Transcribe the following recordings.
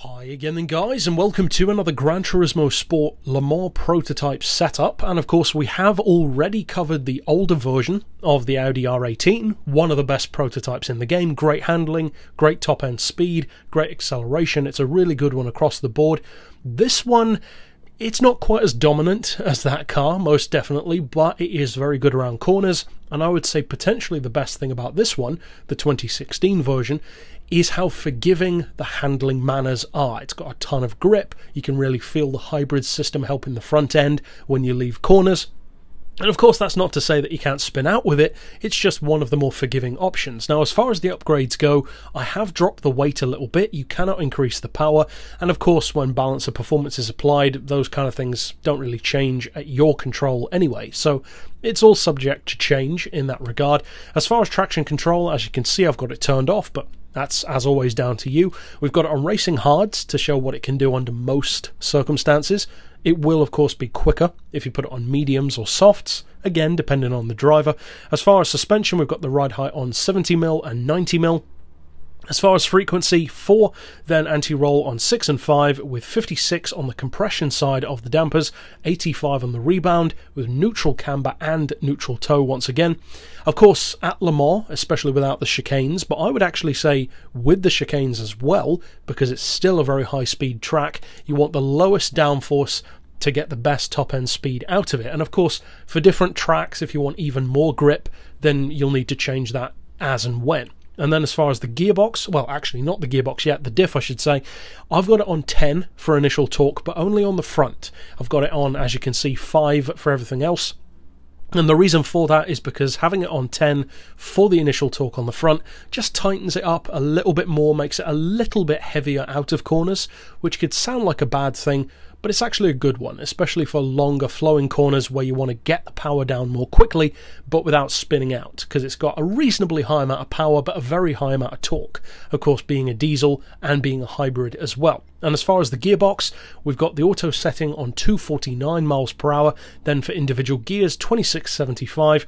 Hi again then guys, and welcome to another Gran Turismo Sport Le Mans prototype setup. And of course we have already covered the older version of the Audi R18, one of the best prototypes in the game. Great handling, great top end speed, great acceleration. It's a really good one across the board. This one, it's not quite as dominant as that car, most definitely, but it is very good around corners. And I would say potentially the best thing about this one, the 2016 version, is how forgiving the handling manners are. It's got a ton of grip. You can really feel the hybrid system helping the front end when you leave corners. And of course that's not to say that you can't spin out with it, it's just one of the more forgiving options. Now as far as the upgrades go, I have dropped the weight a little bit. You cannot increase the power, and of course when balance of performance is applied, those kind of things don't really change at your control anyway, so it's all subject to change in that regard. As far as traction control, as you can see, I've got it turned off, but that's, as always, down to you. We've got it on Racing Hards to show what it can do under most circumstances. It will, of course, be quicker if you put it on mediums or softs, again, depending on the driver. As far as suspension, we've got the ride height on 70mm and 90mm. As far as frequency, 4, then anti-roll on 6 and 5, with 56 on the compression side of the dampers, 85 on the rebound, with neutral camber and neutral toe once again. Of course, at Le Mans, especially without the chicanes, but I would actually say with the chicanes as well, because it's still a very high-speed track, you want the lowest downforce to get the best top-end speed out of it. And of course, for different tracks, if you want even more grip, then you'll need to change that as and when. And then as far as the gearbox, well actually not the gearbox yet, the diff I should say, I've got it on 10 for initial torque, but only on the front. I've got it on, as you can see, 5 for everything else. And the reason for that is because having it on 10 for the initial torque on the front just tightens it up a little bit more, makes it a little bit heavier out of corners, which could sound like a bad thing, but it's actually a good one, especially for longer flowing corners where you want to get the power down more quickly, but without spinning out, because it's got a reasonably high amount of power, but a very high amount of torque, of course being a diesel and being a hybrid as well. And as far as the gearbox, we've got the auto setting on 249 miles per hour, then for individual gears, 2675,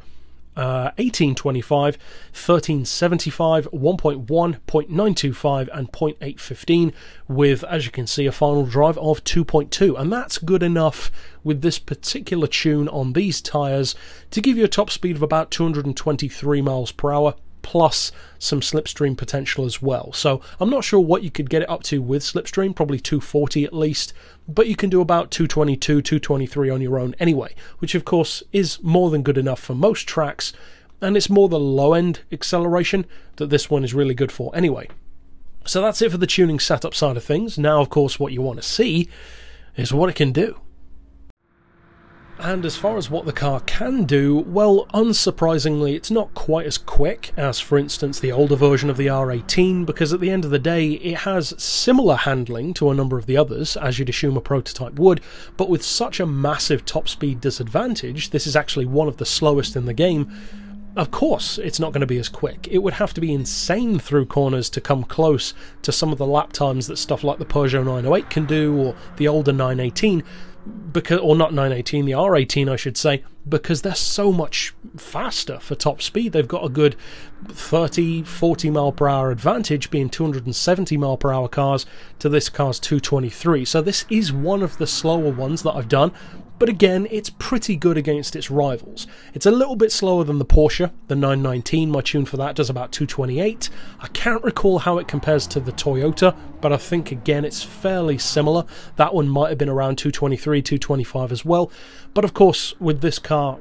1825, 1375, 1.1, 0.925 and 0.815, with, as you can see, a final drive of 2.2, and that's good enough with this particular tune on these tyres to give you a top speed of about 223 miles per hour, plus some slipstream potential as well. So I'm not sure what you could get it up to with slipstream, probably 240 at least, but you can do about 222, 223 on your own anyway, which of course is more than good enough for most tracks, and it's more the low-end acceleration that this one is really good for anyway. So that's it for the tuning setup side of things. Now of course what you want to see is what it can do. And as far as what the car can do, well, unsurprisingly, it's not quite as quick as, for instance, the older version of the R18, because at the end of the day, it has similar handling to a number of the others, as you'd assume a prototype would, but with such a massive top speed disadvantage, this is actually one of the slowest in the game. Of course, it's not going to be as quick. It would have to be insane through corners to come close to some of the lap times that stuff like the Peugeot 908 can do, or the older 918, because, or not 918, the R18 I should say, because they're so much faster for top speed. They've got a good 30-40 mile per hour advantage, being 270 mile per hour cars to this car's 223. So this is one of the slower ones that I've done, but again, it's pretty good against its rivals. It's a little bit slower than the Porsche, the 919. My tune for that does about 228. I can't recall how it compares to the Toyota, but I think again it's fairly similar. That one might have been around 223, 225 as well. But of course, with this car,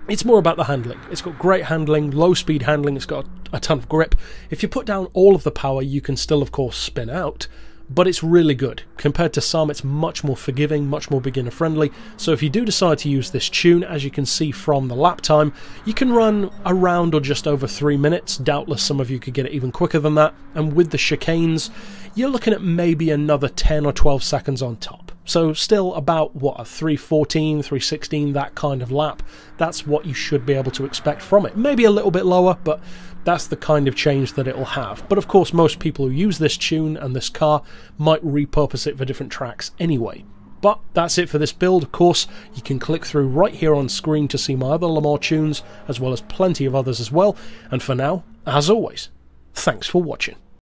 it's more about the handling. It's got great handling, low speed handling, it's got a ton of grip. If you put down all of the power, you can still of course spin out, but it's really good. Compared to some, it's much more forgiving, much more beginner friendly. So if you do decide to use this tune, as you can see from the lap time, you can run around or just over 3 minutes. Doubtless some of you could get it even quicker than that. And with the chicanes, you're looking at maybe another 10 or 12 seconds on top. So still about, what, a 314, 316, that kind of lap. That's what you should be able to expect from it. Maybe a little bit lower, but that's the kind of change that it'll have. But of course, most people who use this tune and this car might repurpose it for different tracks anyway. But that's it for this build. Of course, you can click through right here on screen to see my other Le Mans tunes, as well as plenty of others as well. And for now, as always, thanks for watching.